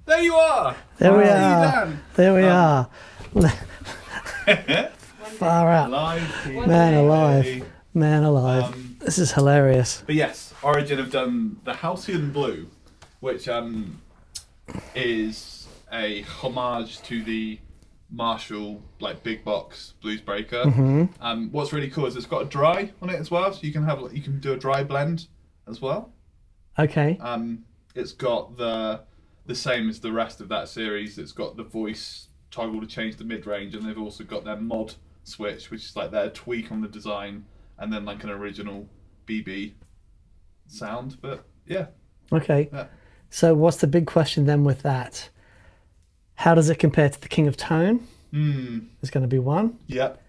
There you are. There we See you, are. Dan. There we are. Far out. Live. Man alive. Man alive. This is hilarious. But yes, Origin have done the Halcyon Blue, which is a homage to the Marshall big box blues breaker. Mm-hmm. What's really cool is it's got a dry on it as well, so you can do a dry blend as well. Okay. It's got the same as the rest of that series. It's got the voice toggle to change the mid range, and they've also got their mod switch, which is like their tweak on the design, and then like an original BB sound. But yeah. Okay. Yeah. So what's the big question then with that? How does it compare to the King of Tone? There's going to be one. Yep.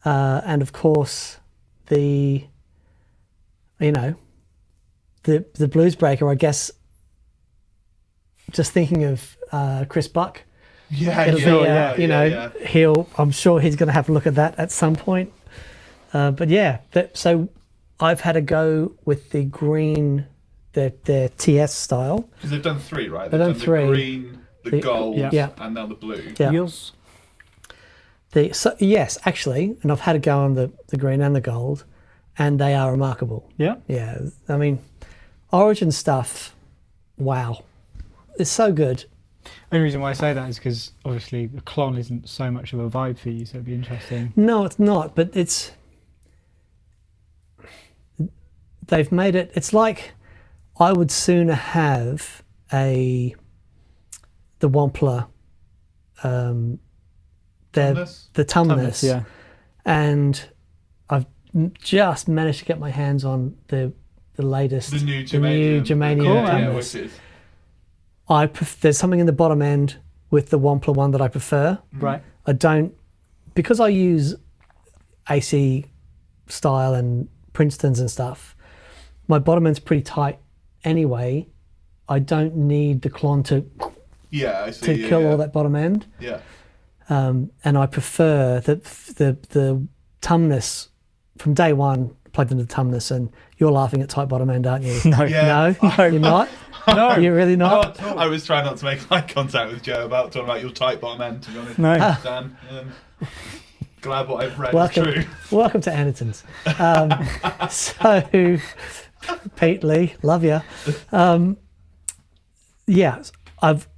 And of course, the Blues Breaker, I guess, just thinking of Chris Buck. Yeah, it'll be, I'm sure he's going to have a look at that at some point. But yeah, so I've had a go with the green, their TS style. Because they've done three, right? They've done three. The green, the gold, and now the blue. Yeah. Yours? Yes, actually, and I've had a go on the green and the gold, and they are remarkable. Yeah? Yeah, I mean, Origin stuff, wow. It's so good. The only reason why I say that is because obviously the Klon isn't so much of a vibe for you, so it'd be interesting. No, it's not, but they've made it, it's like I would sooner have the Wampler, the Tumnus, yeah. And I've just managed to get my hands on the latest, The new Germanium Tumnus. Which is. There's something in the bottom end with the Wampler one that I prefer. Right. I don't, because I use AC style and Princetons and stuff, my bottom end's pretty tight anyway. I don't need the Klon to kill all that bottom end. Yeah. And I prefer the Tumnus from day one plugged into the Tumnus, and you're laughing at tight bottom end, aren't you? No. Yeah. No, you're not? No. You're really not? I was trying not to make eye contact with Joe about talking about your tight bottom end, to be honest. No. Dan, glad what I've read is true. Welcome to Anderton's. So, Pete Lee, love you. Yeah, I've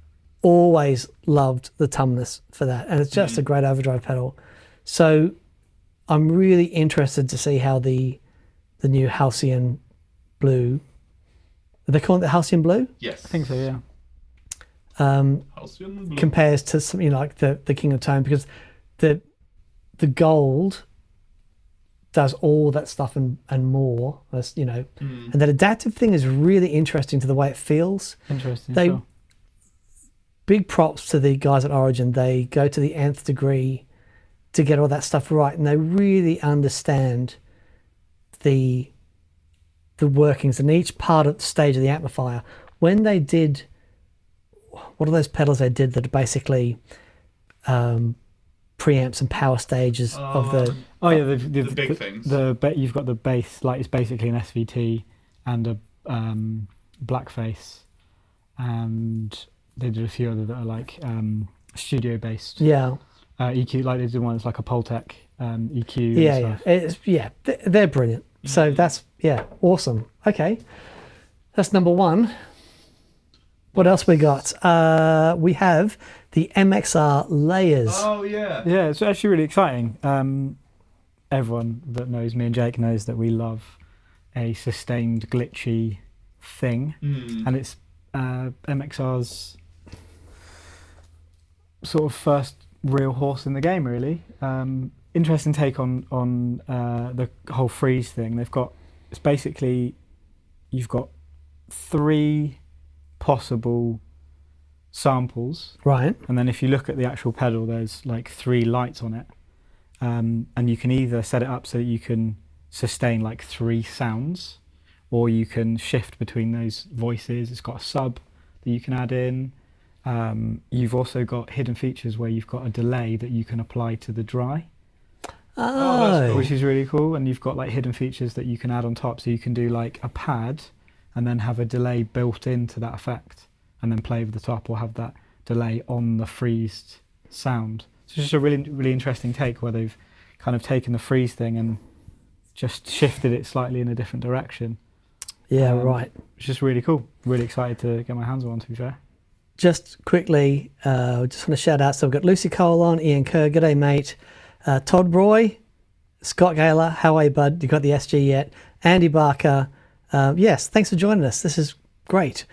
always loved the Tumnus for that, and it's just a great overdrive pedal. So I'm really interested to see how the new Halcyon Blue, are they calling it the Halcyon Blue? Yes. I think so, yeah. Halcyon Blue. Compares to something like the King of Tone, because the gold does all that stuff and more, and that adaptive thing is really interesting to the way it feels. Interesting. Sure. Big props to the guys at Origin. They go to the nth degree to get all that stuff right, and they really understand the workings in each part of the stage of the amplifier. When they did, what are those pedals they did that are basically preamps and power stages of the... Oh yeah, the big things. You've got the bass, like it's basically an SVT and a blackface, and they did a few other that are like studio based. Yeah. EQ, like they did one that's like a Poltec EQ. Yeah, they're brilliant. So that's awesome. Okay, that's number one. What else we got? We have the MXR layers. Oh yeah. Yeah, it's actually really exciting. Everyone that knows me and Jake knows that we love a sustained glitchy thing, and it's MXR's sort of first real horse in the game, really. Interesting take on the whole freeze thing. It's basically, you've got 3 possible samples, right? And then if you look at the actual pedal, there's like 3 lights on it, and you can either set it up so that you can sustain like 3 sounds, or you can shift between those voices. It's got a sub that you can add in. You've also got hidden features where you've got a delay that you can apply to the dry. That's cool. Which is really cool. And you've got like hidden features that you can add on top, so you can do like a pad and then have a delay built into that effect. and then play over the top, or have that delay on the freezed sound. So it's just a really, really interesting take where they've kind of taken the freeze thing and just shifted it slightly in a different direction. Yeah, right. It's just really cool. Really excited to get my hands on, to be fair. Just quickly, just want to shout out. So we've got Lucy Cole on, Ian Kerr, g'day mate. Todd Roy, Scott Gaylor, how are you, bud? You got the SG yet? Andy Barker, yes, thanks for joining us. This is great.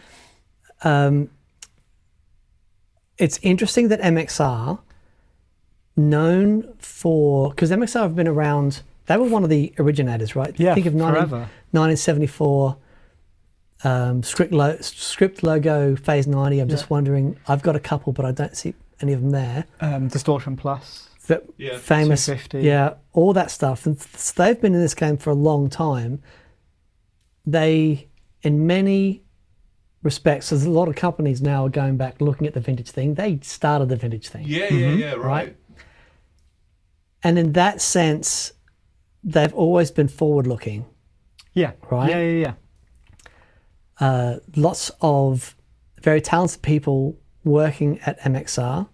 It's interesting that MXR, known for, because MXR have been around, they were one of the originators, right? Yeah, think of forever. 1974, script logo phase 90. I'm just wondering, I've got a couple, but I don't see any of them there. Distortion Plus. That famous, 250. yeah, all that stuff. And they've been in this game for a long time. They, in many respects, there's a lot of companies now are going back looking at the vintage thing. They started the vintage thing. Yeah, right. And in that sense, they've always been forward looking. Yeah. Right? Yeah. Lots of very talented people working at MXR,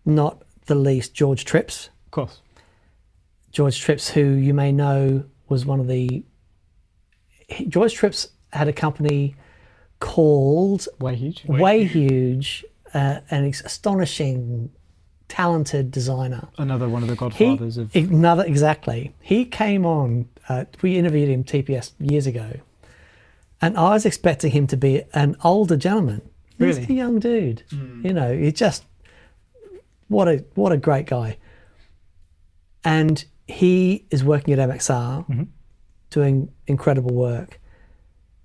not the least George Trips. Of course. George Trips, who you may know was one of the... George Trips had a company called Way Huge. Way Huge, an astonishing, talented designer. Another one of the godfathers of... Exactly. He came on, we interviewed him TPS years ago, and I was expecting him to be an older gentleman. Really? He's a young dude. You know, he just... What a great guy. And he is working at MXR, doing incredible work.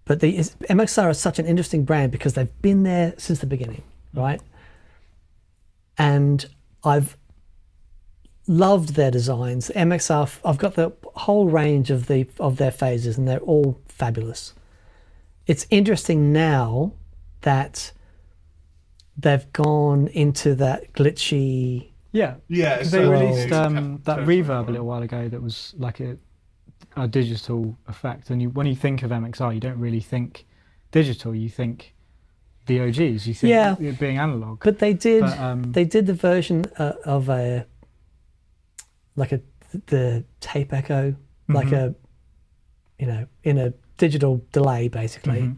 But MXR is such an interesting brand because they've been there since the beginning, right? And I've loved their designs. MXR, I've got the whole range of their phases, and they're all fabulous. It's interesting now that they've gone into that glitchy... Yeah. Yeah, Because so they well, released that totally reverb a little while ago that was like a digital effect. And when you think of MXR, you don't really think digital. You think the OGs. You think it being analog. But they did the version of the tape echo, like in a digital delay, basically.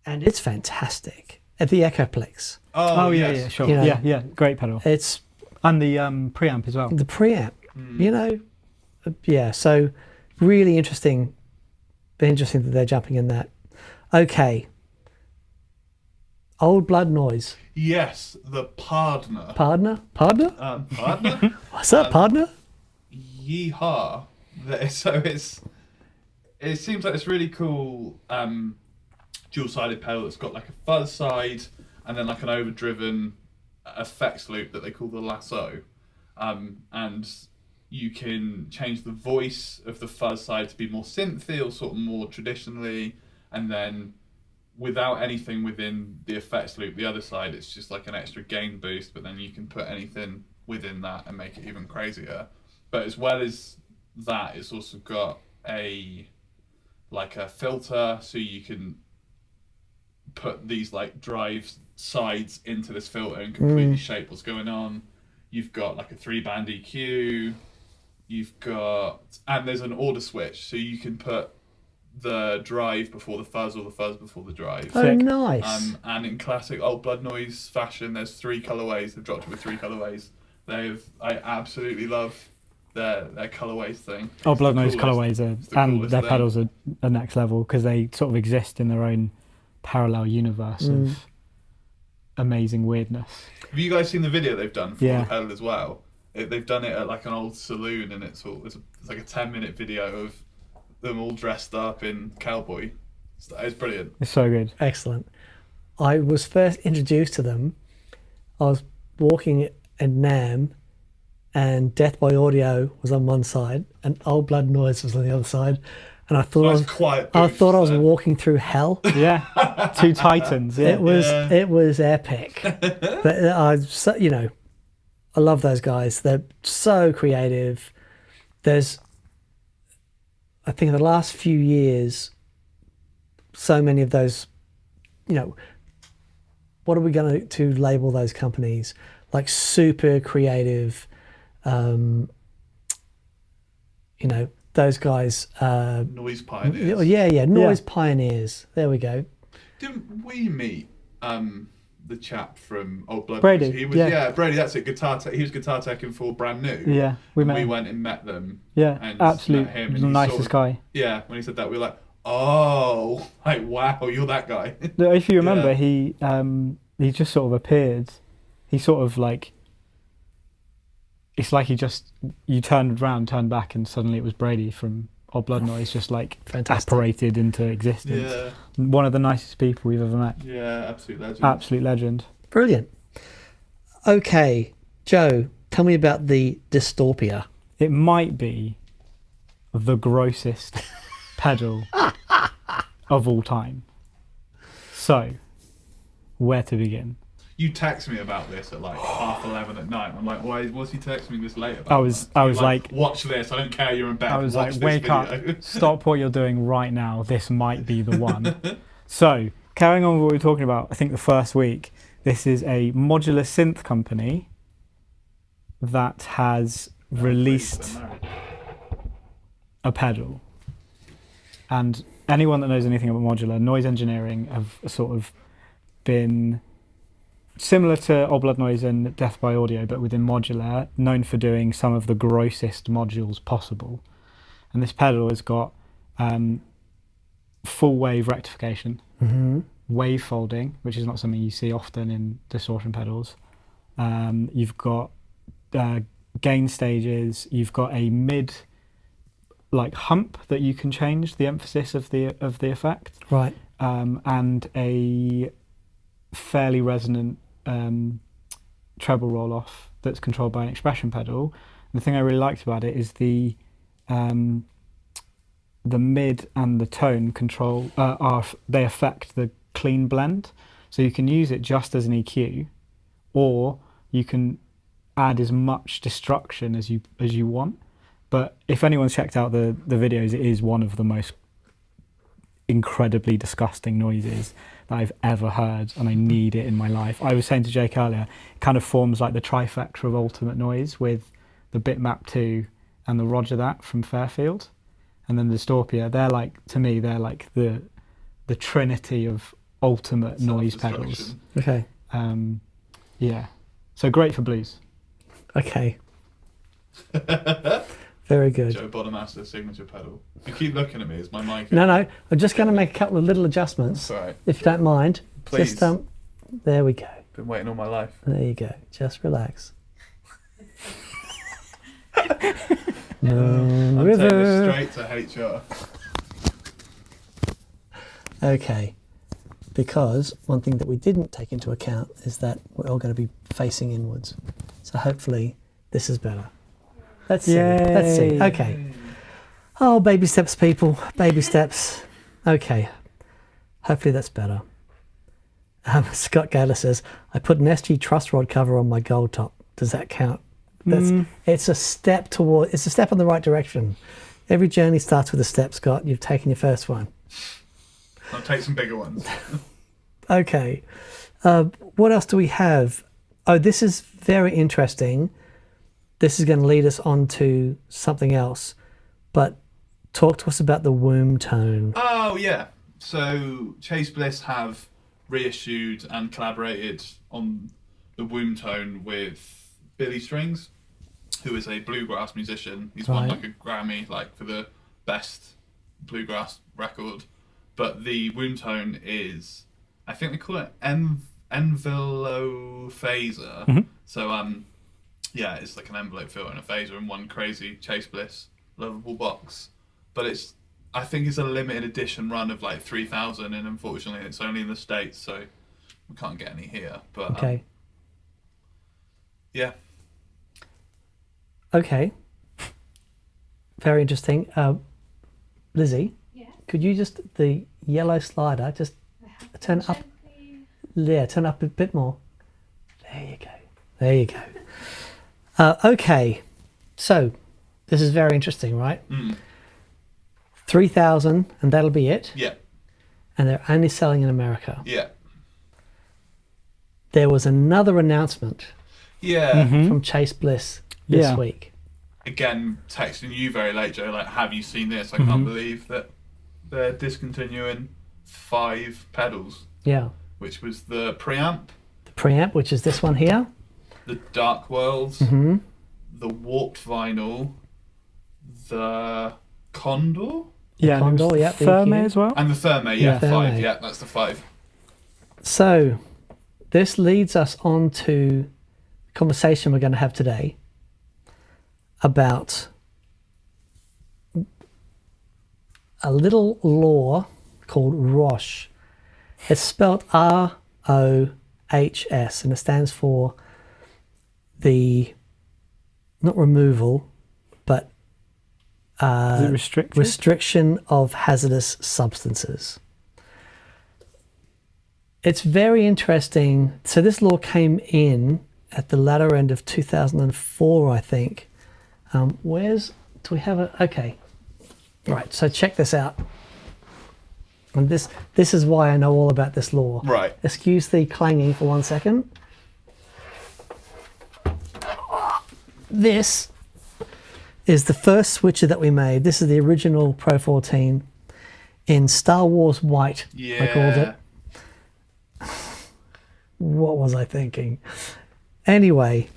And it's fantastic. At the Echoplex. Oh, yeah, yes. yeah, sure. You know, yeah, great pedal. It's... And the preamp as well. The preamp, you know, so really interesting that they're jumping in that. Okay. Old Blood Noise. Yes, the Pardner. Pardner? Pardner? What's up, Pardner? Yeehaw. So it seems like this really cool dual-sided pedal that's got like a fuzz side and then like an overdriven effects loop that they call the lasso, and you can change the voice of the fuzz side to be more synthy or sort of more traditionally, and then without anything within the effects loop, the other side, it's just like an extra gain boost, but then you can put anything within that and make it even crazier. But as well as that, it's also got a filter, so you can put these like drive sides into this filter and completely shape what's going on. You've got like a 3-band EQ. And there's an order switch, so you can put the drive before the fuzz or the fuzz before the drive. Oh, nice. And in classic Old Blood Noise fashion, there's 3 colorways. They've dropped it with 3 colorways. I absolutely love their colorways thing. Old Blood Noise Coolest. colorways and their pedals are next level because they sort of exist in their own parallel universe of amazing weirdness. Have you guys seen the video they've done for Yeah. the pedal as well? They've done it at like an old saloon, and it's like a 10-minute video of them all dressed up in cowboy. It's brilliant. It's so good. Excellent. I was first introduced to them. I was walking in NAM, and Death by Audio was on one side, and Old Blood Noise was on the other side. And I thought I was walking through hell. Yeah, 2 titans. Yeah. It was epic. But I love those guys. They're so creative. There's, I think, in the last few years, so many of those, what are we going to label those companies? Like super creative, those guys. Noise pioneers. Yeah, noise pioneers. There we go. Didn't we meet the chap from Old Blood? Brady, He was Brady. That's it. Guitar tech. He was guitar teching for Brand New. Yeah, we went and met them. Yeah, and absolute met him, and nicest guy. Yeah, when he said that, we were like, oh, like wow, you're that guy. If you remember, he just sort of appeared. He sort of like. It's like you turned around, turned back, and suddenly it was Brady from Old Blood Noise, just like apparated into existence. Yeah. One of the nicest people we've ever met. Yeah, absolute legend. Absolute legend. Brilliant. Okay, Joe, tell me about the Dystopia. It might be the grossest pedal of all time. So, where to begin? You text me about this at like 11:30 at night. I'm like, why was he texting me this late about? I was like, watch this. I don't care. You're in bed. I was watch like, wake up, stop what you're doing right now. This might be the one. So, carrying on with what we were talking about, I think the first week, this is a modular synth company that has released a pedal. And anyone that knows anything about modular, noise engineering have sort of been similar to Old Blood Noise and Death by Audio, but within modular, known for doing some of the grossest modules possible. And this pedal has got full wave rectification, wave folding, which is not something you see often in distortion pedals. You've got gain stages. You've got a mid hump that you can change the emphasis of the effect. Right. And a fairly resonant treble roll off that's controlled by an expression pedal. And the thing I really liked about it is the mid and the tone control they affect the clean blend, so you can use it just as an EQ, or you can add as much destruction as you want. But if anyone's checked out the videos, it is one of the most incredibly disgusting noises that I've ever heard, and I need it in my life. I was saying to Jake earlier, it kind of forms like the trifecta of ultimate noise with the Bitmap 2 and the Roger That from Fairfield, and then the Dystopia. They're like, to me, they're like the trinity of ultimate noise pedals. Okay. Yeah. So great for blues. Okay. Very good. Joe Bonamaster signature pedal. You keep looking at me. Is my mic? No. I'm just going to make a couple of little adjustments. That's all right. If you don't mind. Please. Just, there we go. Been waiting all my life. There you go. Just relax. I'm taking this straight to HR. Okay. Because one thing that we didn't take into account is that we're all going to be facing inwards. So hopefully this is better. Let's see. Let's see. Okay. Oh, baby steps, people. Baby steps. Okay. Hopefully that's better. Scott Gaylor says, I put an SG truss rod cover on my gold top. Does that count? It's a step it's a step in the right direction. Every journey starts with a step, Scott. You've taken your first one. I'll take some bigger ones. Okay. What else do we have? Oh, this is very interesting. This is going to lead us on to something else. But talk to us about the womb tone. Oh, yeah. So Chase Bliss have reissued and collaborated on the womb tone with Billy Strings, who is a bluegrass musician. He's won like a Grammy for the best bluegrass record. But the womb tone is, I think they call it envelope phaser. Mm-hmm. So yeah, it's like an envelope filter and a phaser in one crazy Chase Bliss lovable box. But I think it's a limited edition run of 3,000, and unfortunately it's only in the States, so we can't get any here. But Okay. Yeah. Okay. Very interesting. Lizzie, could you the yellow slider, just turn up? Yeah, turn up a bit more. There you go. Okay, so this is very interesting, right? 3,000, and that'll be it. Yeah. And they're only selling in America. Yeah. there was another announcement Yeah. from Chase Bliss this Yeah. week. Again, texting you very late, Joe. Like, have you seen this? I can't believe that they're discontinuing 5 pedals, Yeah. which was the preamp, The preamp, which is this one here. the Dark Worlds, the Warped Vinyl, the Condor, Yeah, and Condor, there was yep, the Therme EQ. as well. and the Therme. Yeah, Yeah, 5. Therme. Yeah, that's the 5. So this leads us on to the conversation we're going to have today about a little law called RoHS. It's spelled RoHS, and it stands for the, not removal, but Is it restricted? restriction of hazardous substances. It's very interesting. So this law came in at the latter end of 2004, I think. Do we have a, okay. Right, so check this out. And this is why I know all about this law. Right. Excuse the clanging for 1 second. This is the first switcher that we made. This is the original Pro 14 in Star Wars White, Yeah. I called it. What was I thinking? Anyway,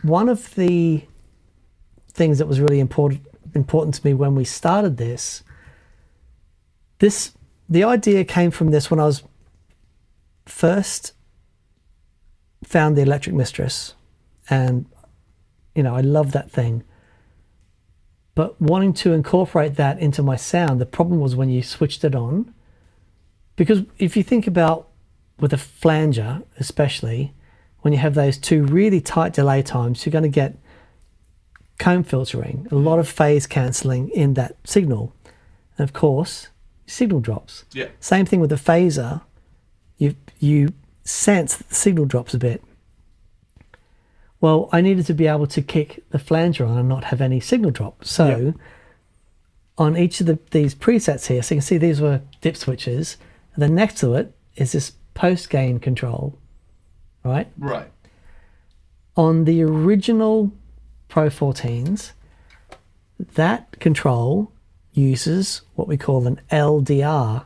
one of the things that was really important to me when we started this, the idea came from this when I was first found the Electric Mistress, and I love that thing. But wanting to incorporate that into my sound, the problem was when you switched it on, because if you think about with a flanger, especially when you have those 2 really tight delay times, you're going to get comb filtering, a lot of phase cancelling in that signal, and of course signal drops. Yeah. Same thing with the phaser, you sense that the signal drops a bit. Well, I needed to be able to kick the flanger on and not have any signal drop. So on each of these presets here, so you can see these were dip switches, and then next to it is this post gain control, right? Right. On the original Pro 14s, that control uses what we call an LDR,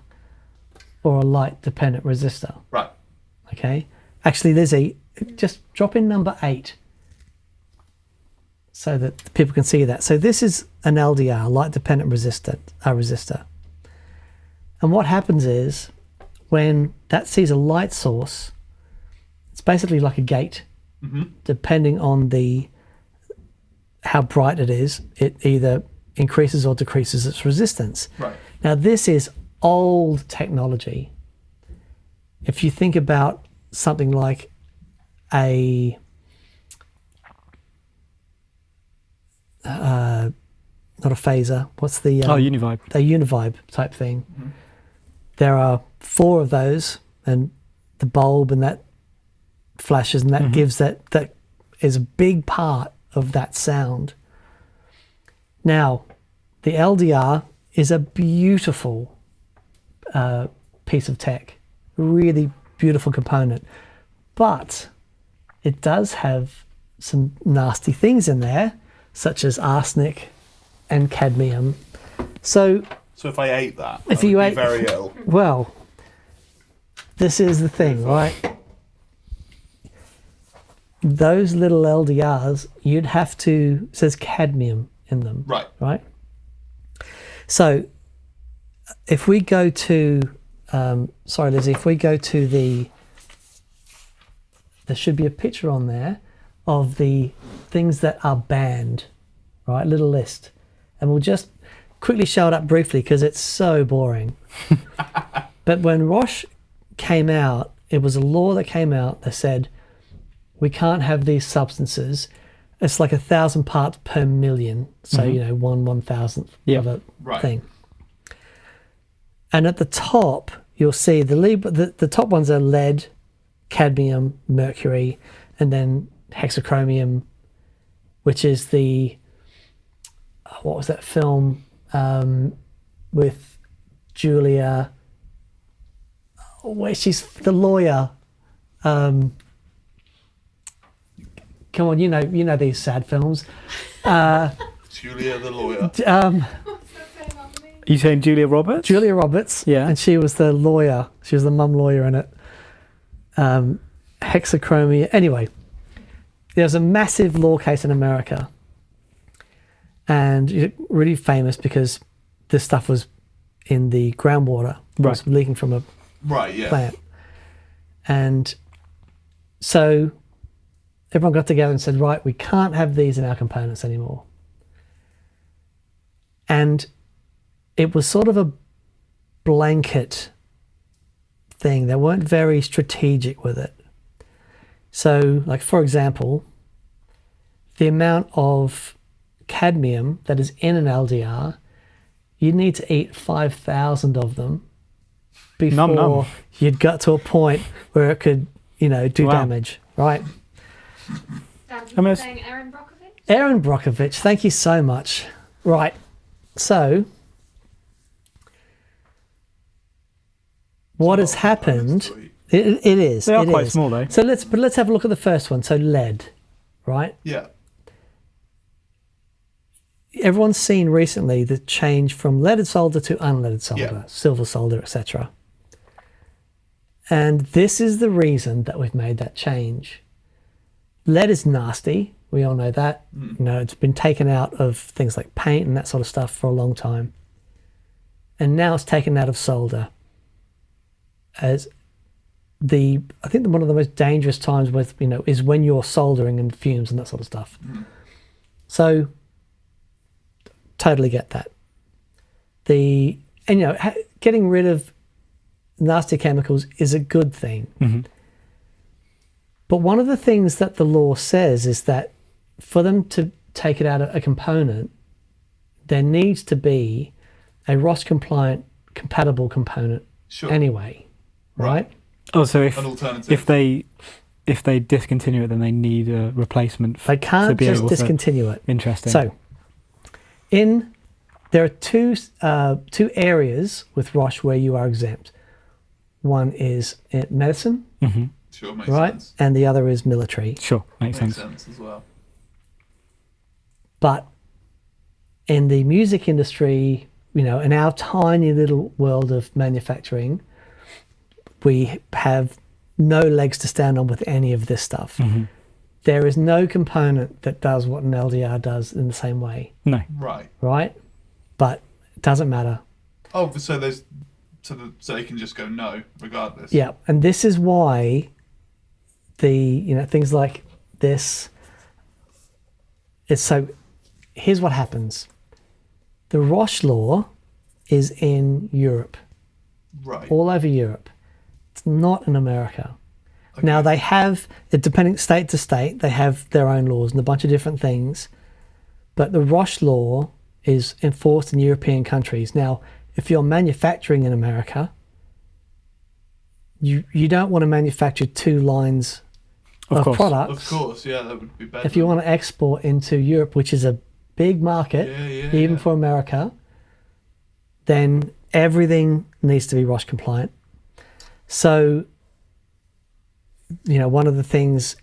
or a light dependent resistor. Right. Okay, actually just drop in number 8 so that people can see that. So this is an LDR, light dependent resistor. And what happens is when that sees a light source, it's basically like a gate. Depending on how bright it is, it either increases or decreases its resistance. Right. Now this is old technology. If you think about something like not a phaser, what's the Univibe. a univibe type thing. There are 4 of those, and the bulb and that flashes, and that gives that is a big part of that sound. Now, the LDR is a beautiful piece of tech, really beautiful component, but it does have some nasty things in there, such as arsenic and cadmium. So if I ate that, If I you would ate- be very ill. well, this is the thing, right? Those little LDRs, you'd have to, it says cadmium in them, Right. right? So if we go to, sorry Lizzie, if we go to there should be a picture on there of the things that are banned, right? Little list. And we'll just quickly show it up briefly because it's so boring. But when RoHS came out, it was a law that came out that said we can't have these substances. It's like 1,000 parts per million. So, 1/1000th of a Right. thing. And at the top, you'll see the top ones are lead, cadmium, mercury, and then hexachromium, which is what was that film with Julia, where she's the lawyer, Come on, you know these sad films. Julia the lawyer. Are you saying Julia Roberts? Julia Roberts. Yeah. And she was the lawyer. She was the mum lawyer in it. Hexachromia. Anyway, there's a massive law case in America. And really famous because this stuff was in the groundwater. It was leaking from a plant. And so everyone got together and said, right, we can't have these in our components anymore. And it was sort of a blanket thing. They weren't very strategic with it. So, like, for example, the amount of cadmium that is in an LDR, you need to eat 5,000 of them before you'd got to a point where it could, do damage, right? Saying Aaron Brockovich? Aaron Brockovich, thank you so much. Right, so what has happened? It is. They are quite small, though. So let's have a look at the first one. So lead, right? Yeah. Everyone's seen recently the change from leaded solder to unleaded solder, silver solder, etc. And this is the reason that we've made that change. Lead is nasty. We all know that. It's been taken out of things like paint and that sort of stuff for a long time. And now it's taken out of solder. As I think one of the most dangerous times with, is when you're soldering and fumes and that sort of stuff. So totally get that. Getting rid of nasty chemicals is a good thing. But one of the things that the law says is that for them to take it out of a component, there needs to be a RoHS compliant compatible component anyway, right? Oh, so An alternative. if they discontinue it, then they need a replacement. They can't just discontinue it. Interesting. So, there are two areas with RoHS where you are exempt. One is medicine, Sure, makes right, sense. and the other is military. Sure, makes sense as well. But in the music industry, in our tiny little world of manufacturing, we have no legs to stand on with any of this stuff. There is no component that does what an LDR does in the same way. No. Right? But it doesn't matter. Oh, so they can just go no, regardless. Yeah, and this is why things like this. Here's what happens. The RoHS law is in Europe. Right. All over Europe. It's not in America. Okay. Now they have, depending state to state, they have their own laws and a bunch of different things. But the RoHS law is enforced in European countries. Now, if you're manufacturing in America, you don't want to manufacture two lines of products. Of course, yeah, that would be better. If you want to export into Europe, which is a big market, even for America, then everything needs to be RoHS compliant. So, one of the things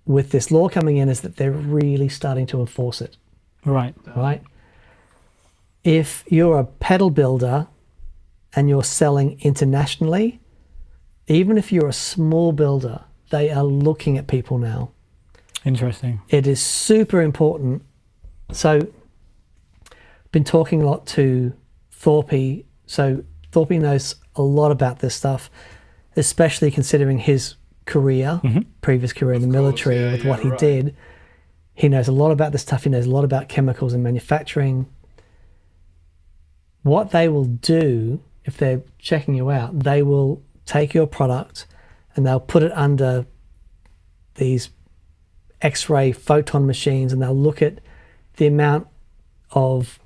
with this law coming in is that they're really starting to enforce it. Right. Right? If you're a pedal builder and you're selling internationally, even if you're a small builder, they are looking at people now. Interesting. It is super important. So, been talking a lot to Thorpe. So, Thorpe knows a lot about this stuff, especially considering his career, previous career in the military, with what he did. He knows a lot about this stuff. He knows a lot about chemicals and manufacturing. What they will do, if they're checking you out, they will take your product and they'll put it under these X-ray photon machines and they'll look at the amount of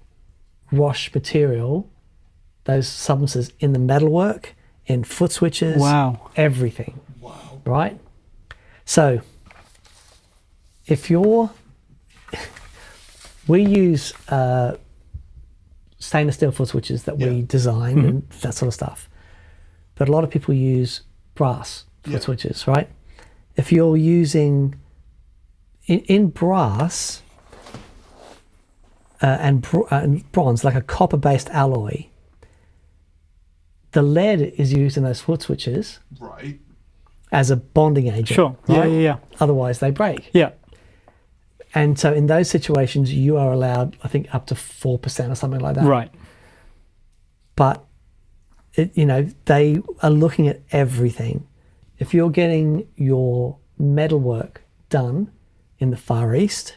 RoHS material, those substances in the metalwork, in foot switches, everything. Wow. Right? So, we use stainless steel foot switches that we design and that sort of stuff. But a lot of people use brass foot switches, right? if you're using in brass and bronze, like a copper-based alloy, the lead is used in those foot switches Right. as a bonding agent. Sure. Right? Yeah. Otherwise, they break. Yeah. And so in those situations, you are allowed, I think, up to 4% or something like that. Right. But, they are looking at everything. If you're getting your metalwork done in the Far East,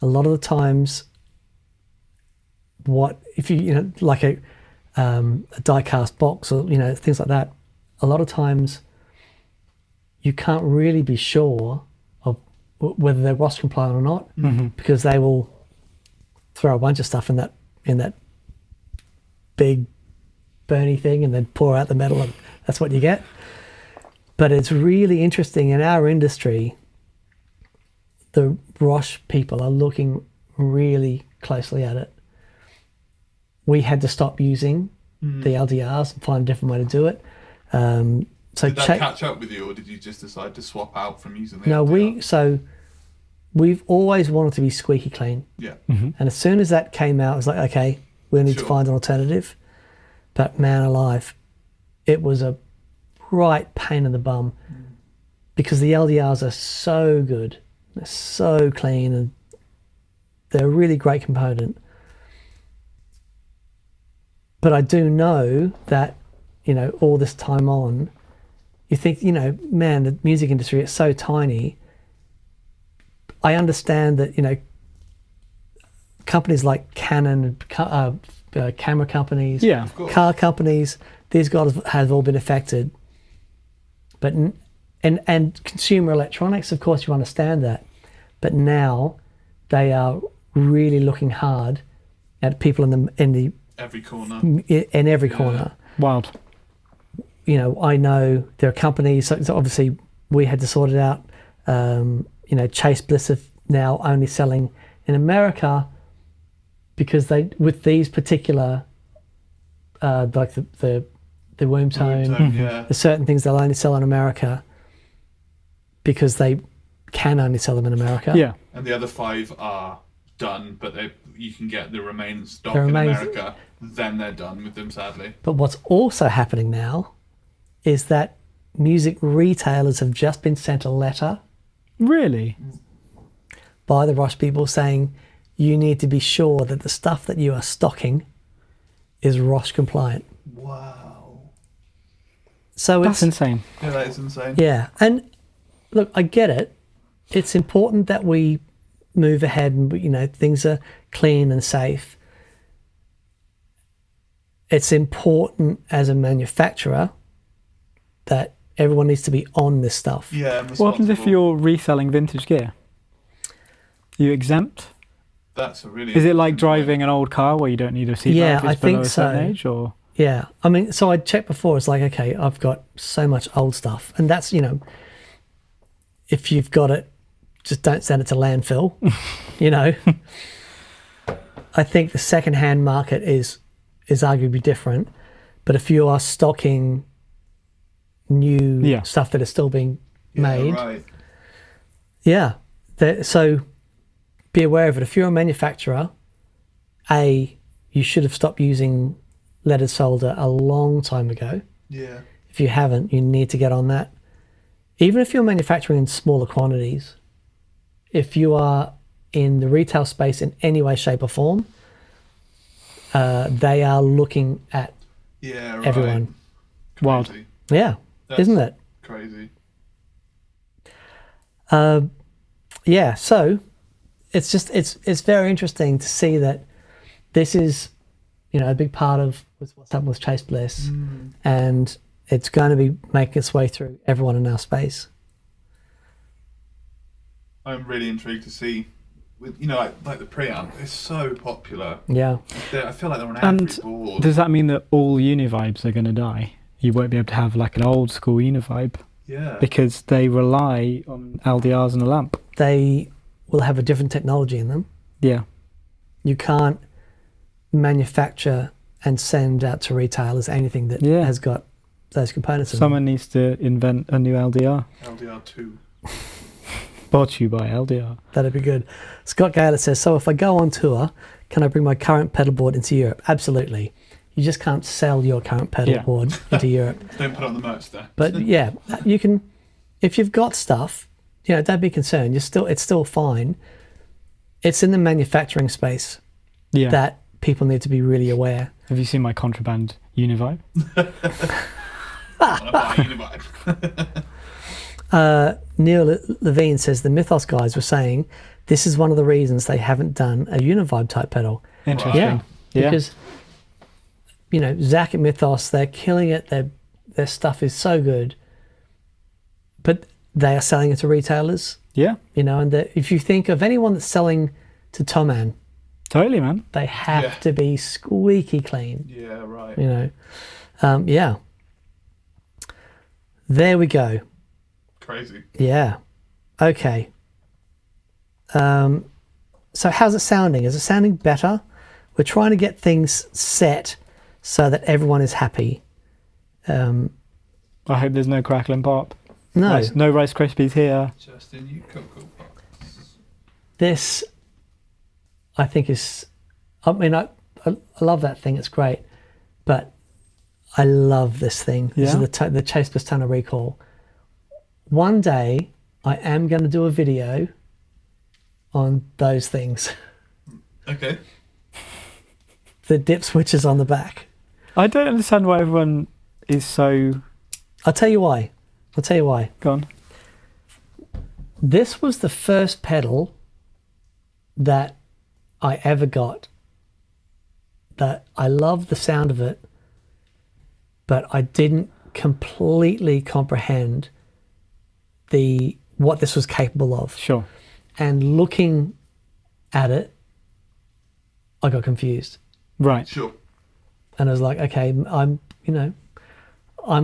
a lot of the times, if you, like a die-cast box or, things like that, a lot of times you can't really be sure of whether they're RoHS compliant or not, because they will throw a bunch of stuff in that big burny thing and then pour out the metal, and that's what you get. But it's really interesting in our industry. The RoHS people are looking really closely at it. We had to stop using the LDRs and find a different way to do it. Did that catch up with you, or did you just decide to swap out from using the LDR? We've always wanted to be squeaky clean. Yeah. And as soon as that came out, it was like, okay, we need to find an alternative. But man alive, it was a right pain in the bum because the LDRs are so good. They're so clean and they're a really great component. But I do know that, all this time on, you think, man, the music industry is so tiny. I understand that, companies like Canon, camera companies, Yeah. car companies, these guys have all been affected. But and consumer electronics, of course, you understand that. But now they are really looking hard at people in Every corner. In every corner. Wild. I know there are companies. So obviously, we had to sort it out. Chase Bliss are now only selling in America because they, with these particular, like the womb tone, there's certain things they'll only sell in America because they can only sell them in America. Yeah. And the other 5 are done, but you can get the remaining stock in America. Then they're done with them, sadly. But what's also happening now is that music retailers have just been sent a letter Really? by the RoHS people saying you need to be sure that the stuff that you are stocking is RoHS compliant. Wow. So That's insane. Yeah, that is insane. Yeah, and look, I get it. It's important that we move ahead and things are clean and safe. It's important as a manufacturer that everyone needs to be on this stuff. Yeah. What happens if you're reselling vintage gear? Are you exempt? That's a really. Is it like driving an old car where you don't need a seatbelt if I it's below think a certain so. age, or? Yeah, I mean, so I checked before. It's like, okay, I've got so much old stuff, and that's if you've got it, just don't send it to landfill. I think the second-hand market is arguably different, but if you are stocking new stuff that is still being made, so be aware of it. If you're a manufacturer, you should have stopped using leaded solder a long time ago. Yeah. If you haven't, you need to get on that. Even if you're manufacturing in smaller quantities, if you are in the retail space in any way, shape or form, they are looking at everyone. Wild. Crazy. Yeah, isn't it? Crazy. So it's very interesting to see that this is a big part of what's happened with Chase Bliss, and it's going to be making its way through everyone in our space. I'm really intrigued to see, like the preamp is so popular. Yeah. I feel like they're on every board. Does that mean that all univibes are going to die? You won't be able to have like an old school univibe? Yeah. Because they rely on LDRs and a lamp. They will have a different technology in them. Yeah. You can't manufacture and send out to retailers anything that has got those components. Someone needs to invent a new LDR. LDR2. Brought to you by LDR. That'd be good. Scott Gaylor says, so if I go on tour, can I bring my current pedalboard into Europe? Absolutely. You just can't sell your current pedalboard into Europe. Don't put it on the merch there. But yeah, you can, if you've got stuff, don't be concerned. It's still fine. It's in the manufacturing space that people need to be really aware. Have you seen my contraband Univibe? Neil Levine says the Mythos guys were saying this is one of the reasons they haven't done a Univibe type pedal. Interesting. Yeah. Because, Zach at Mythos, they're killing it. Their stuff is so good. But they are selling it to retailers. Yeah. And if you think of anyone that's selling to Toman, totally, man. they have to be squeaky clean. Yeah, right. Yeah. There we go. Crazy. Yeah. Okay. So how's it sounding? Is it sounding better? We're trying to get things set so that everyone is happy. I hope there's no crackling pop. No. No Rice Krispies here. Just in you Cocoa Pops. This, I think, is... I mean, I love that thing. It's great. But I love this thing. This is the Chase Bliss Tunnel Recall. One day, I am going to do a video on those things. Okay. The dip switches on the back. I don't understand why everyone is so... I'll tell you why. Go on. This was the first pedal that I ever got that I loved the sound of it, but I didn't completely comprehend what this was capable of. Sure. And looking at it, I got confused. Right. Sure. And I was like, okay, I'm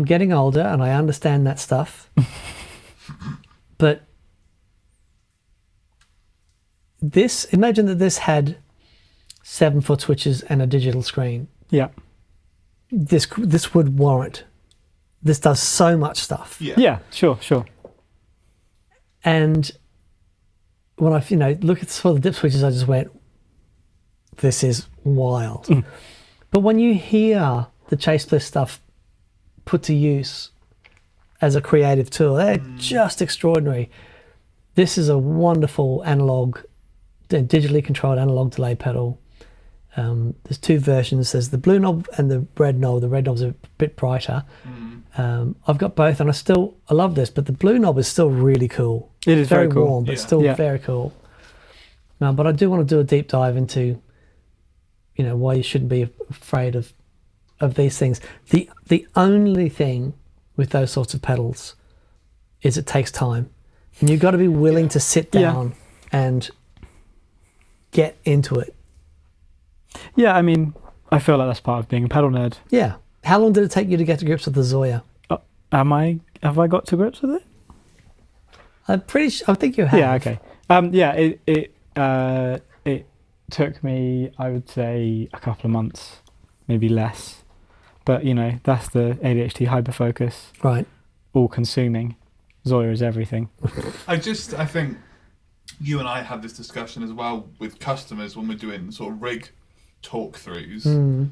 getting older and I understand that stuff. But imagine that this had 7-foot switches and a digital screen. Yeah. This would warrant. This does so much stuff. Yeah, sure. And when I look at the dip switches, I just went, this is wild. But when you hear the Chase Bliss stuff put to use as a creative tool, they're just extraordinary. This is a wonderful analog, digitally controlled analog delay pedal. There's two versions. There's the blue knob and the red knob. The red knob's a bit brighter. I've got both, and I love this, but the blue knob is still really cool. It is very cool. Warm, but still very cool. But I do want to do a deep dive into, why you shouldn't be afraid of these things. The only thing with those sorts of pedals is it takes time, and you've got to be willing to sit down and get into it. Yeah, I mean, I feel like that's part of being a pedal nerd. Yeah. How long did it take you to get to grips with the Zoya? Have I got to grips with it? I'm pretty sure. I think you have. Yeah. Okay. It took me, I would say, a couple of months, maybe less. But that's the ADHD hyperfocus. Right. All consuming. Zoya is everything. I think you and I had this discussion as well with customers when we're doing sort of rig talk throughs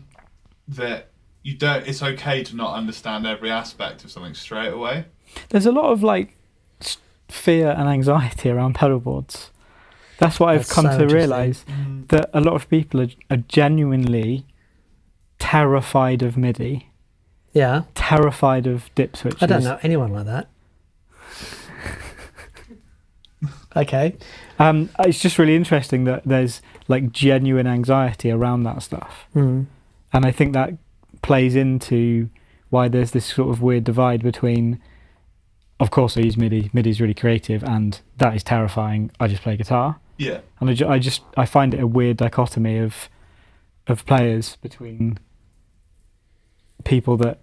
that it's okay to not understand every aspect of something straight away. There's a lot of fear and anxiety around pedal boards. That's what I've come to realise, that a lot of people are genuinely terrified of MIDI. Yeah. Terrified of dip switches. I don't know anyone like that. Okay. It's just really interesting that there's genuine anxiety around that stuff. And I think that plays into why there's this sort of weird divide between, of course I use MIDI, MIDI's really creative, and that is terrifying, I just play guitar. Yeah. And I find it a weird dichotomy of players between people that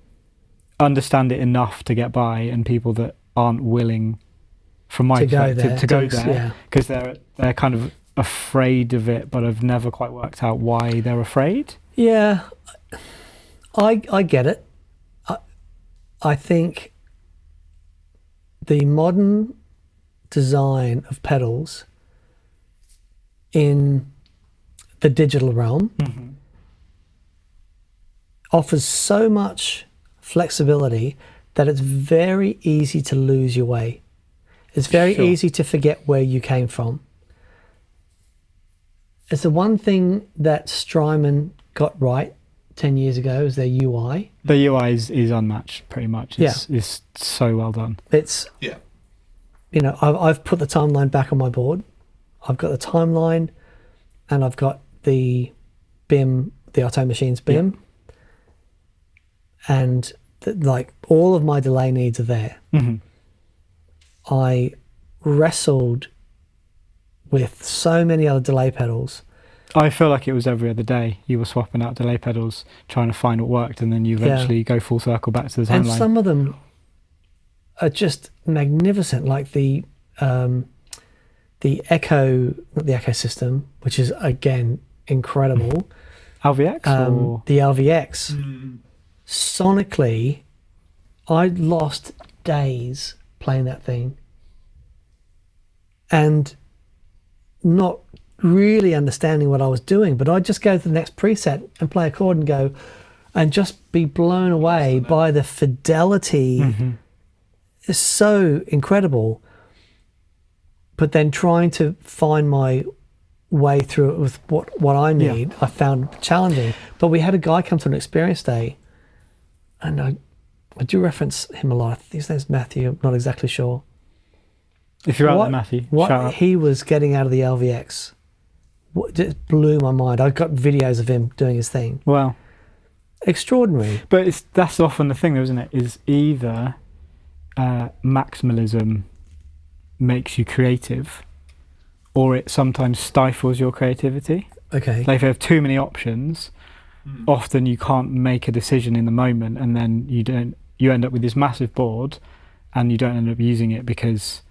understand it enough to get by and people that aren't willing, from my perspective, to go there, because they're kind of afraid of it, but have never quite worked out why they're afraid. Yeah, I get it. I think the modern design of pedals in the digital realm offers so much flexibility that it's very easy to lose your way. It's very easy to forget where you came from. It's the one thing that Strymon got right 10 years ago is their UI. The UI is unmatched, pretty much. It's so well done. It's, you know, I've put the timeline back on my board. I've got the timeline and I've got the BIM, the Auto Machines BIM. And like all of my delay needs are there. I wrestled with so many other delay pedals. I feel like it was every other day you were swapping out delay pedals, trying to find what worked, and then you eventually go full circle back to the timeline. And some of them are just magnificent, like the Echo, not the Echo system, which is again incredible. LVX or the LVX. Sonically, I lost days playing that thing and not really understanding what I was doing, but I'd just go to the next preset and play a chord and go and just be blown away by the fidelity. It's so incredible. But then trying to find my way through it with what I need, I found challenging. But we had a guy come to an experience day, and I do reference him a lot. I think his name's Matthew, I'm not exactly sure. If you're out there, Matthew, what he was getting out of the LVX just blew my mind. I've got videos of him doing his thing. Wow. Extraordinary. But that's often the thing, though, isn't it? Is either maximalism makes you creative, or it sometimes stifles your creativity. Okay. Like if you have too many options, often you can't make a decision in the moment, and then you end up with this massive board, and you don't end up using it because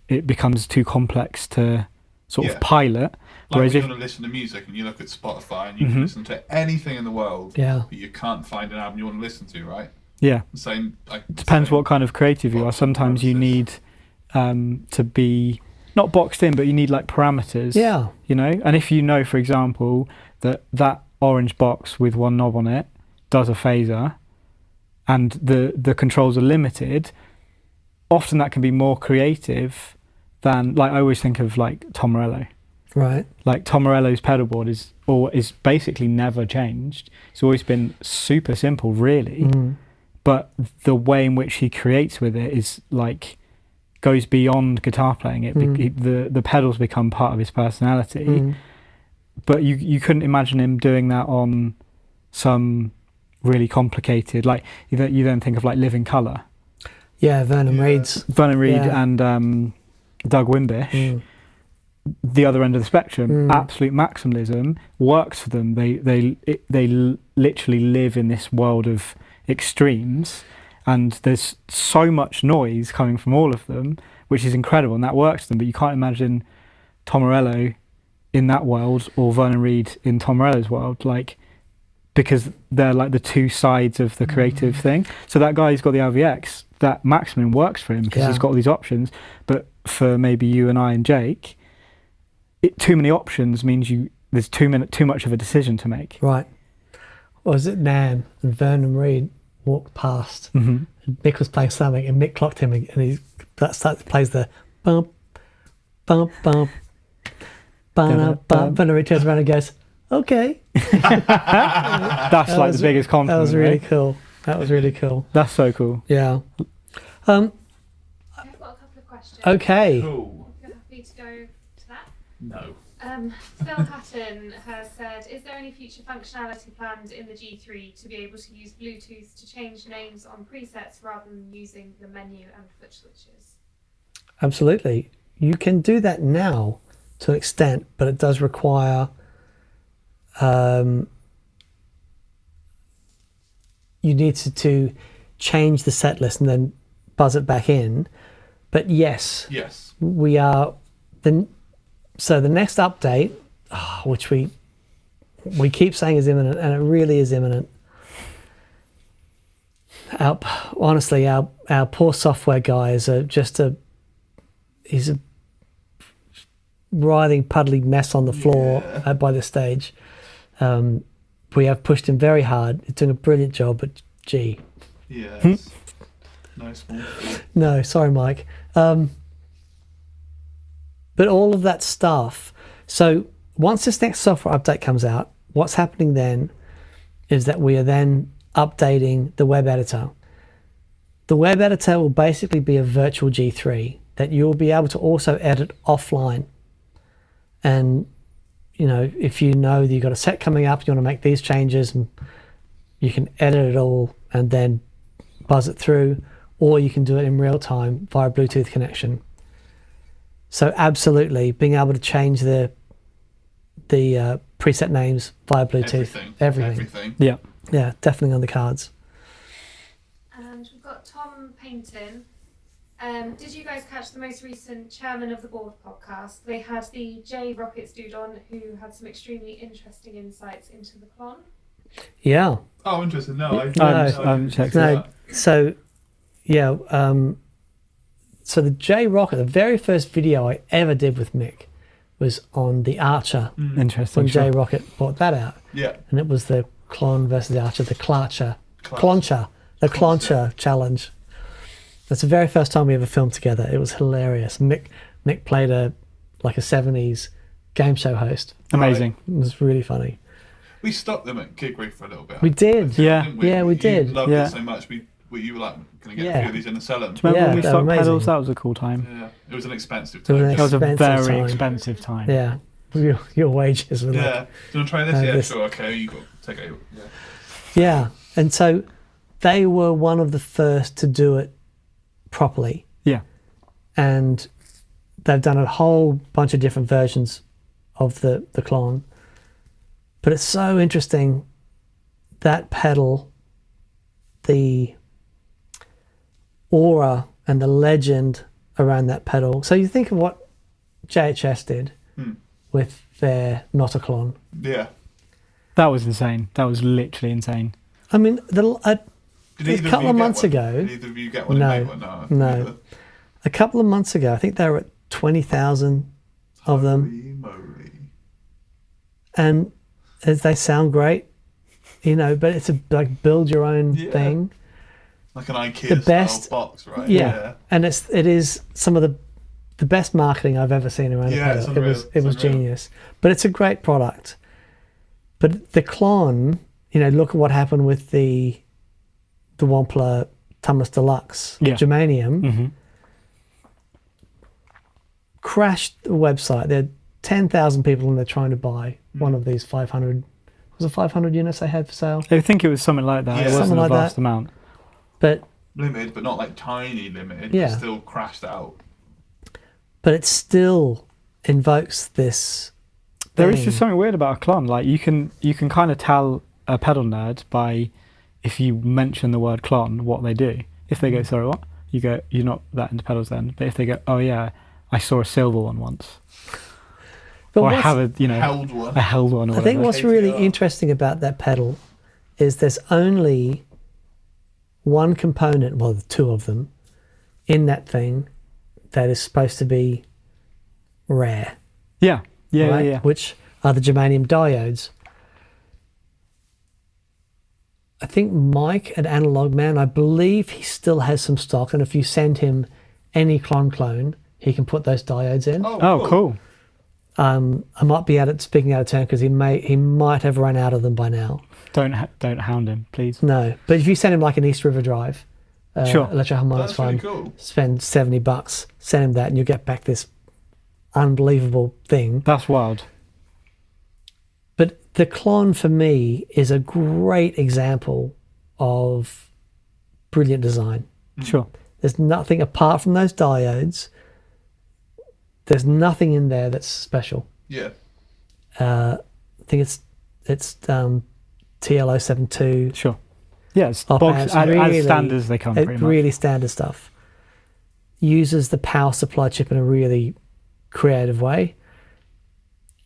it becomes too complex to sort of pilot. Like when you want to listen to music and you look at Spotify and you can listen to anything in the world, but you can't find an album you want to listen to, right? Yeah. Same. Depends what kind of creative you are. Sometimes you need to be not boxed in, but you need like parameters. Yeah. You know, and if you know, for example, that orange box with one knob on it does a phaser, and the controls are limited, often that can be more creative than, like, I always think of like Tom Morello. Right. Like Tom Morello's pedal board is basically never changed. It's always been super simple, really. But the way in which he creates with it is like goes beyond guitar playing. The pedals become part of his personality. But you couldn't imagine him doing that on some really complicated, like you then think of like Living Colour. Yeah, Vernon Reid and Doug Wimbish. The other end of the spectrum, absolute maximalism works for them. They literally live in this world of extremes, and there's so much noise coming from all of them, which is incredible, and that works for them. But you can't imagine Tom Morello in that world or Vernon Reid in Tom Morello's world, like, because they're like the two sides of the creative thing. So that guy who's got the LVX, that maximum works for him because he's got all these options. But for maybe you and I and Jake, too many options means there's too much of a decision to make. Right. Was it Nam and Vernon Reid walked past, and Mick was playing something, and Mick clocked him, and he plays the bump, bump, bump, bump, bump. Vernon Reid turns around and goes, "Okay." That's like the biggest compliment. That was really cool. That was really cool. That's so cool. Yeah. I've got a couple of questions. Okay. Cool. If you're happy to go to that. No. Phil Hatton has said, is there any future functionality planned in the G3 to be able to use Bluetooth to change names on presets rather than using the menu and foot switches? Absolutely. You can do that now to an extent, but it does require you need to change the set list and then buzz it back in. But yes, we are so the next update, which we keep saying is imminent, and it really is imminent. honestly, our poor software guy is he's a writhing, puddly mess on the floor by this stage. We have pushed him very hard. He's doing a brilliant job, but gee. Yeah. No small feat. No, sorry, Mike. But all of that stuff. So once this next software update comes out, what's happening then is that we are then updating the web editor. The web editor will basically be a virtual G3 that you'll be able to also edit offline. And, you know, if you know that you've got a set coming up, you want to make these changes, and you can edit it all and then buzz it through, or you can do it in real time via Bluetooth connection. So absolutely, being able to change the preset names via Bluetooth, everything. Yeah. Yeah, definitely on the cards. And we've got Tom Painton. Did you guys catch the most recent Chairman of the Board podcast? They had the J Rockets dude on, who had some extremely interesting insights into the Klon. Yeah. Oh, interesting. No, I haven't checked it No, out. so yeah, so the J Rocket, the very first video I ever did with Mick was on the Archer Interesting. when Sure. J Rocket brought that out, Yeah. and it was the Klon versus the Archer, the Cloncher challenge. That's the very first time we ever filmed together. It was hilarious. Mick played a 70s game show host. Amazing. It was really funny. We stopped them at Gig Rig for a little bit. We did. Yeah. Didn't we? Yeah, we did. You loved Yeah. it so much. You were like, going to get Yeah. a few of these in and sell them. Do you remember Yeah, when we they're stocked amazing. pedals? That was a cool time. Yeah. It was an expensive It was time. an That was a Expensive very time. expensive time. Yeah, your wages were like, Yeah. Do you want to try this? Yeah, this- sure. Okay, you got take it. Yeah. yeah. And so they were one of the first to do it properly. Yeah. And they've done a whole bunch of different versions of the Klon. But it's so interesting, that pedal, the aura and the legend around that pedal. So you think of what JHS did with their Not a Klon. Yeah. That was insane. That was literally insane. I mean, Did a either couple you of get months one? ago, Did either of you get one? No, And make one? no. neither. a couple of months ago, I think they were at 20,000 of them. Holy moly. And they sound great, you know, but it's a build your own Yeah. thing. Like an IKEA The best- style box, right? Yeah. And it is some of the best marketing I've ever seen around Yeah, a it's pedal. unreal. It was It's unreal. genius. But it's a great product. But the Klon, you know, look at what happened with the Wampler Thomas Deluxe Yeah. Germanium. Mm-hmm. Crashed the website. There are 10,000 people in there trying to buy one of these 500. Was it 500 units they had for sale? I think it was something like that. Yeah. It wasn't Something a like vast that. amount. But Limited, but not like tiny limited. Yeah. But still crashed out. it still invokes this. There is thing. just something weird about a Klon. Like you can kind of tell a pedal nerd by if you mention the word Klon what they do. If they go, sorry, what? You go, you're not that into pedals then. But if they go, oh yeah, I saw a silver one once, But or I what's- have a Held one. I held one. Or I think whatever. what's really TGR. interesting about that pedal is there's only one component, well, two of them, in that thing that is supposed to be rare, Yeah, yeah, right? yeah. Which are the germanium diodes. I think Mike at Analog Man, I believe he still has some stock, and if you send him any clone, he can put those diodes in. Oh, cool. I might be speaking out of turn because he might have run out of them by now. Don't hound him, please. No, but if you send him like an East River Drive, Sure. Electroharmonics That's really fund, cool. spend $70, send him that, and you'll get back this unbelievable thing. That's wild. But the Klon for me is a great example of brilliant design. Sure. There's nothing apart from those diodes. There's nothing in there that's special. Yeah. I think it's TL072. Sure. Yeah, it's Op box, amps, as really- standard as they come, pretty much. Really standard stuff. Uses the power supply chip in a really creative way.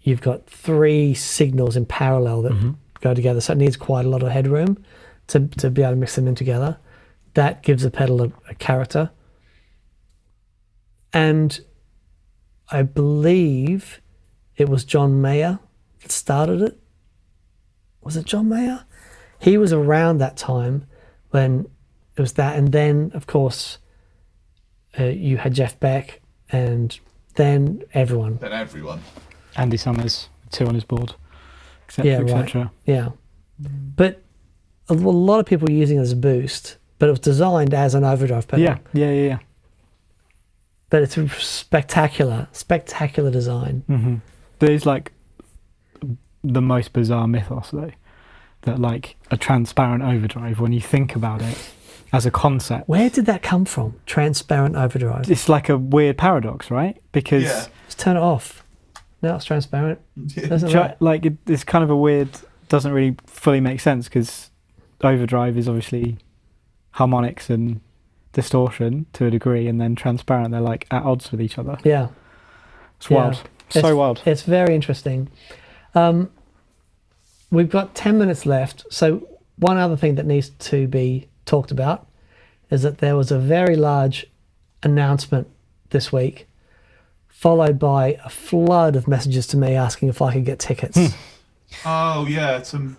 You've got 3 signals in parallel that go together, so it needs quite a lot of headroom to be able to mix them in together. that gives a pedal a character. And I believe it was John Mayer that started it. Was it John Mayer? He was around that time when it was that. And then, of course, you had Jeff Beck and then everyone. Then everyone. Andy Summers, 2 on his board, etc. Yeah, right. etc. Yeah. But a lot of people were using it as a boost, but it was designed as an overdrive pedal. Yeah. But it's a spectacular design. Mm-hmm. There's like the most bizarre mythos though, that like a transparent overdrive, when you think about it as a concept. Where did that come from? Transparent overdrive. It's like a weird paradox, right? Because Let's turn it off. Now it's transparent. Doesn't it? like it's kind of a weird, doesn't really fully make sense, because overdrive is obviously harmonics and distortion to a degree, and then transparent, they're like at odds with each other. Yeah. It's wild. So wild. It's very interesting. We've got 10 minutes left. So one other thing that needs to be talked about is that there was a very large announcement this week, followed by a flood of messages to me asking if I could get tickets. Oh yeah, some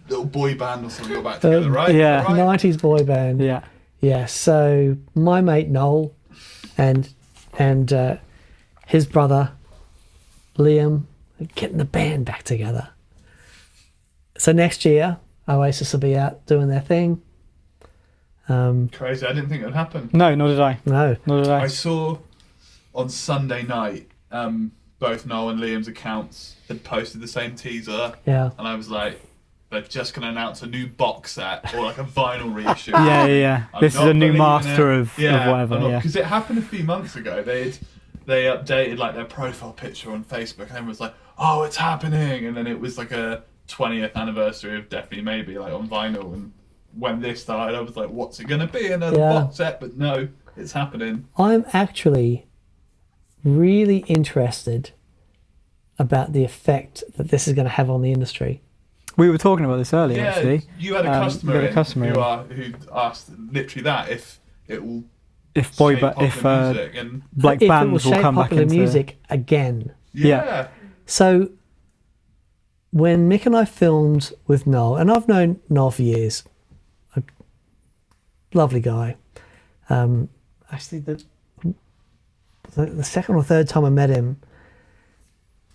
little boy band or something got back together, right? Yeah. Right? 90s boy band. Yeah. Yeah, so my mate Noel and his brother Liam are getting the band back together. So next year, Oasis will be out doing their thing. Crazy. I didn't think it would happen. No, nor did I. No. Nor did I. I saw on Sunday night, both Noel and Liam's accounts had posted the same teaser, Yeah. and I was like, they're just going to announce a new box set or like a vinyl reissue. Yeah. I'm This is not a new believing master it. of whatever. Yeah. Because it happened a few months ago. They updated like their profile picture on Facebook, and everyone was like, "Oh, it's happening!" And then it was like a 20th anniversary of Definitely Maybe, like on vinyl. And when this started, I was like, "What's it gonna be? Another box set?" But no, it's happening. I'm actually really interested about the effect that this is going to have on the industry. We were talking about this earlier, Yeah, actually. you had a customer, we had a customer who asked literally that, if it will if shape popular music, and like if bands it will will shape come back popular into music again. yeah. So when Mick and I filmed with Noel, and I've known Noel for years, a lovely guy. Actually, the second or third time I met him,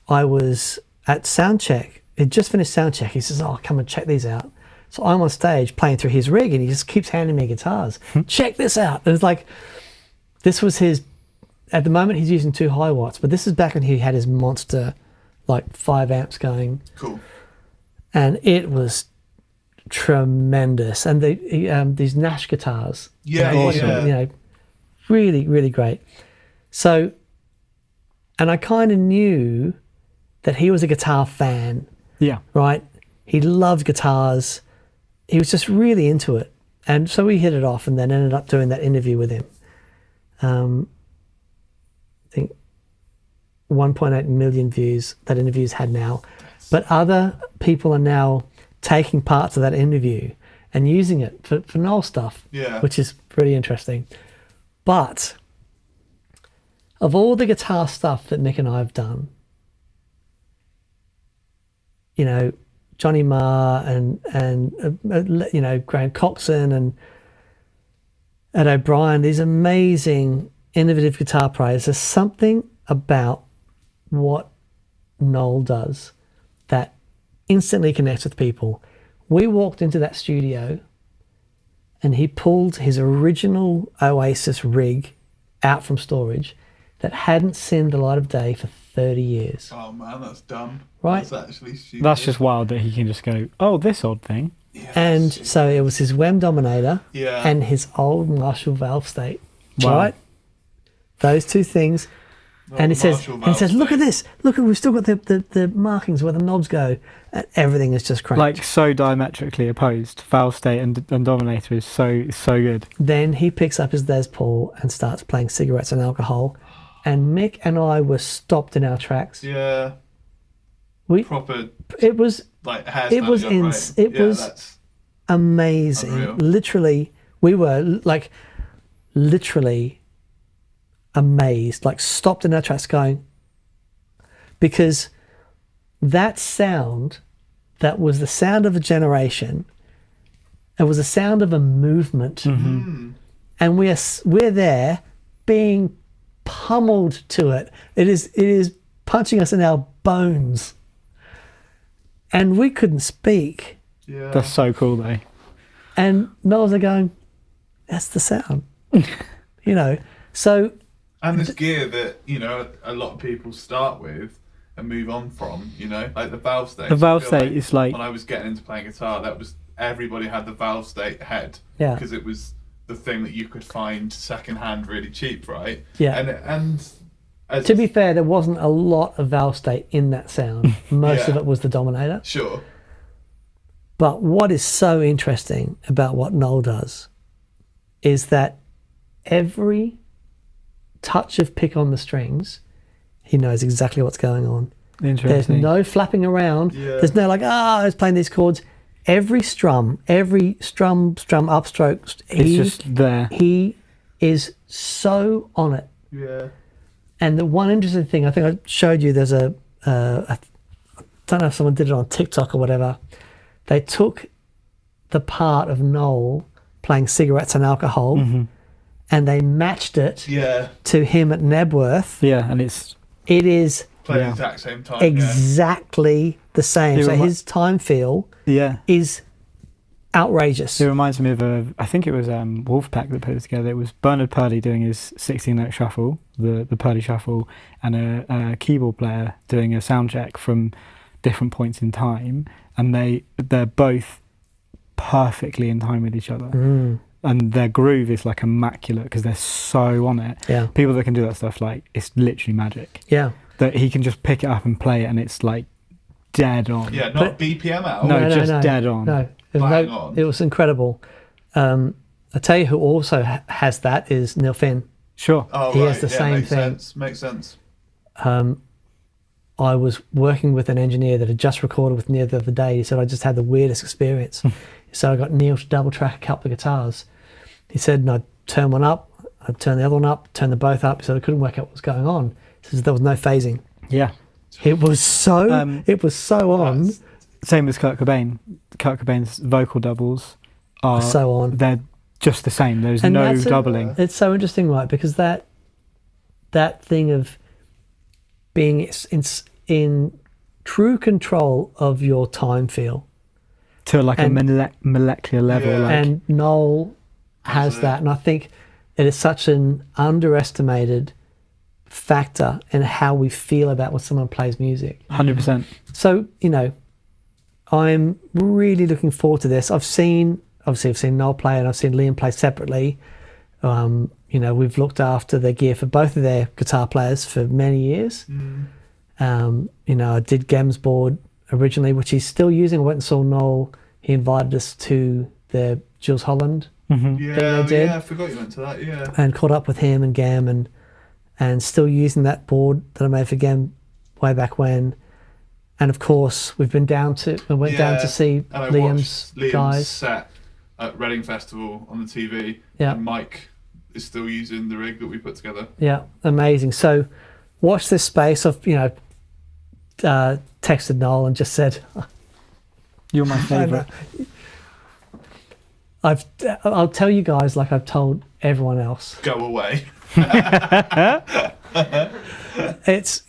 I was at soundcheck. He'd just finished soundcheck. He says, "Oh, come and check these out." So I'm on stage playing through his rig, and he just keeps handing me guitars. Check this out. And it's like, this was his. At the moment, he's using 2 high watts, but this is back when he had his monster, like 5 amps going. Cool. And it was tremendous. And these Nash guitars, Yeah, awesome. yeah. You know, really, really great. So, and I kind of knew that he was a guitar fan, Yeah. right? He loved guitars. He was just really into it. And so we hit it off, and then ended up doing that interview with him. I think 1.8 million views that interview's had now. But other people are now taking parts of that interview and using it for Noel stuff, which is pretty interesting. But of all the guitar stuff that Mick and I have done, you know, Johnny Marr and you know, Graham Coxon and Ed O'Brien, these amazing, innovative guitar players, there's something about what Noel does that instantly connects with people. We walked into that studio and he pulled his original Oasis rig out from storage that hadn't seen the light of day for 30 years. Oh man, that's dumb. Right? That's actually stupid. That's just wild that he can just go, "Oh, this odd thing." Yeah, And stupid. so it was his WEM Dominator Yeah. and his old Marshall valve state. Wow. Right? Those two things. And he says, "Look at this. Look, we've still got the markings where the knobs go. And everything is just cranked." Like so diametrically opposed. Valve state and Dominator is so good. Then he picks up his Les Paul and starts playing Cigarettes and Alcohol. And Mick and I were stopped in our tracks. Yeah. We Proper it was like hair it was standing upright. it Yeah, was that's amazing. unreal. Literally, We were like literally amazed, like stopped in our tracks going, because that sound, that was the sound of a generation. It was the sound of a movement. And we're there being pummeled to it. It is punching us in our bones. And we couldn't speak. Yeah. That's so cool, though. And Noel's are going, that's the sound. You know, so... And this gear that, you know, a lot of people start with and move on from, you know, like the valve state. The valve I feel state is like... When I was getting into playing guitar, that was, everybody had the valve state head. Yeah. Because it was the thing that you could find secondhand really cheap, right? Yeah. And as to be fair, there wasn't a lot of valve state in that sound. Most of it was the Dominator. Sure. But what is so interesting about what Noel does is that every touch of pick on the strings, he knows exactly what's going on. There's Interesting. no flapping around. Yeah. There's no like, I was playing these chords. Every strum upstroke, It's just there. he is so on it. Yeah. And the one interesting thing, I think I showed you, there's I don't know if someone did it on TikTok or whatever. They took the part of Noel playing Cigarettes and Alcohol and they matched it Yeah. to him at Nebworth. Yeah, and it's... It is Play Yeah. the exact same time. exactly the same. It So remi- his time feel Yeah. is outrageous. It reminds me of I think it was Wolfpack that put it together. It was Bernard Purdy doing his 16-note shuffle, the Purdy shuffle, and a keyboard player doing a sound check from different points in time, and they're both perfectly in time with each other. And their groove is like immaculate because they're so on it. Yeah. People that can do that stuff, like, it's literally magic. Yeah. That he can just pick it up and play it, and it's like dead on. Yeah, not BPM out. No, just dead on. No, Bang on. it was incredible. I tell you who also has that is Neil Finn. Sure. Oh, He right. has the yeah, same makes thing. Sense. Makes sense. I was working with an engineer that had just recorded with Neil the other day. He said, I just had the weirdest experience. So I got Neil to double track a couple of guitars. He said, no, I'd turn one up, I'd turn the other one up, turn them both up. He said, I couldn't work out what was going on. He says, there was no phasing. Yeah. It was so on. Same as Kurt Cobain. Kurt Cobain's vocal doubles are So on. They're just the same. There's And no that's doubling. It's so interesting, right? Because that thing of being in true control of your time feel. To like and- a molecular level. Yeah. Like, And Noel has it. that. And I think it is such an underestimated factor in how we feel about when someone plays music. 100%. So, you know, I'm really looking forward to this. I've seen Noel play and I've seen Liam play separately. You know, we've looked after the gear for both of their guitar players for many years. You know, I did Gem's board originally, which he's still using. I went and saw Noel. He invited us to the Jules Holland Yeah, they did. yeah, I forgot you went to that. Yeah. and caught up with him and Gam and still using that board that I made for Gam way back when. And of course, we went down to see and I Liam's watched Liam's guys. set at Reading Festival on the TV. Yeah. And Mike is still using the rig that we put together. Yeah, amazing. So watch this space. I've, you know, texted Noel and just said, You're my favourite. I'll tell you guys like I've told everyone else. Go away. It's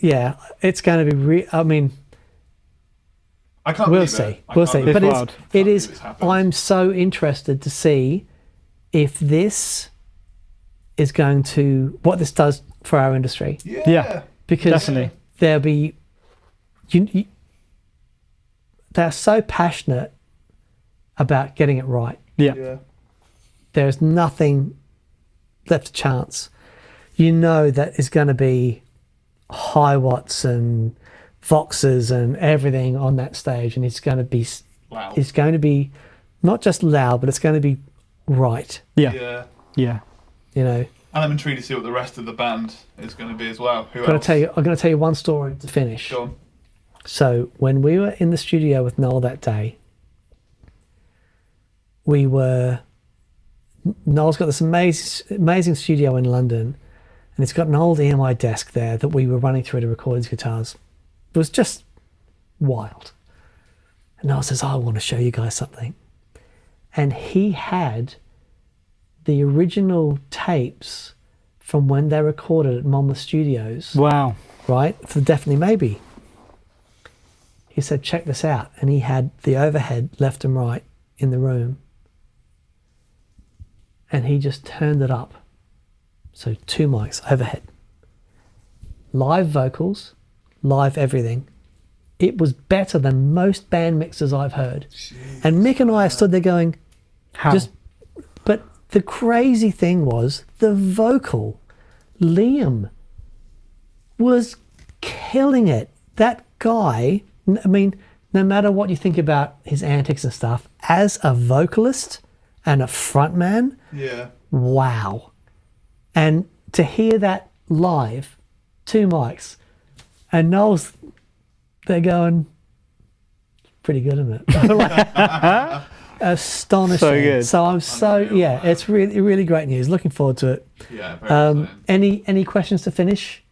going to be I mean, I can't we'll believe see. it. I We'll can't see. believe But It's it wild. Can't believe is. it's happened. I'm so interested to see if this is going to what this does for our industry, Yeah. because Definitely. there'll be they're so passionate about getting it right. Yeah. Yeah. There's nothing left to chance. You know that it's going to be high watts and voxes and everything on that stage, and it's going to be Wow. it's going to be not just loud, but it's going to be right. Yeah. Yeah. Yeah. You know, And I'm intrigued to see what the rest of the band is going to be as well. Who I'm going else? to tell you one story to finish. Go on. So when we were in the studio with Noel that day, we were Noel's got this amazing studio in London, and it's got an old EMI desk there that we were running through to record his guitars. It was just wild. And Noel says, I want to show you guys something. And he had the original tapes from when they recorded at Monmouth Studios. Wow. Right? For Definitely Maybe. He said, check this out. And he had the overhead left and right in the room. And he just turned it up. So 2 mics overhead. Live vocals, live everything. It was better than most band mixes I've heard. Jeez. And Mick and I stood there going, How? But the crazy thing was the vocal. Liam was killing it. That guy, I mean, no matter what you think about his antics and stuff, as a vocalist and a frontman, Yeah. wow. And to hear that live, 2 mics, and Noel's, they're going, pretty good, isn't it? Like, astonishing. So good. So I'm Unreal, yeah, wow. it's really great news. Looking forward to it. Yeah, very exciting. Any questions to finish?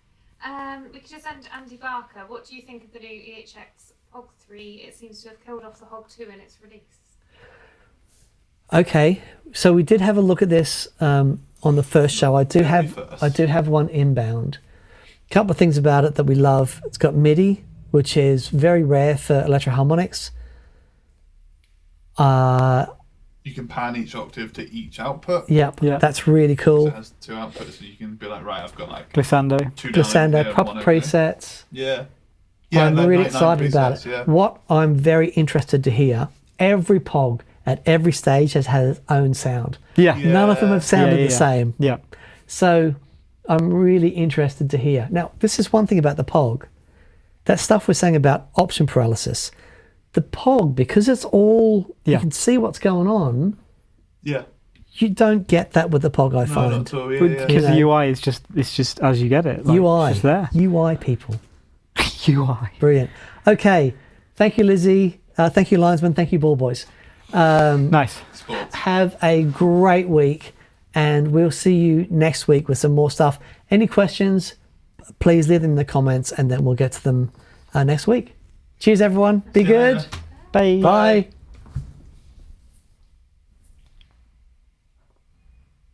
We could just send Andy Barker. What do you think of the new EHX Hog 3? It seems to have killed off the Hog 2 in its release. Okay, so we did have a look at this on the first show. I do First. have one inbound. A couple of things about it that we love. It's got MIDI, which is very rare for electroharmonics. You can pan each octave to each output. Yep, Yeah. that's really So cool. it has 2 outputs, so you can be like, right, I've got like Glissando. 2 down Glissando, here, proper 1 over there. presets. Yeah. I'm like really 99 excited about it. presets, yeah. What I'm very interested to hear, every POG at every stage has had its own sound. Yeah. Yeah. None of them have sounded Yeah, the same. Yeah. So I'm really interested to hear. Now, this is one thing about the POG. That stuff we're saying about option paralysis. The POG, because it's all, you Yeah. can see what's going on, Yeah. you don't get that with the POG, I No, find. not at all. Yeah, With- yeah. Because You know, the UI is just as you get it. Like, UI. It's just there. UI people. UI. Brilliant. Okay. Thank you, Lizzie. Thank you, Linesman. Thank you, Ball Boys. Nice. Sports. Have a great week, and we'll see you next week with some more stuff. Any questions, please leave them in the comments, and then we'll get to them next week. Cheers, everyone. Be See you good. later. Bye. Bye.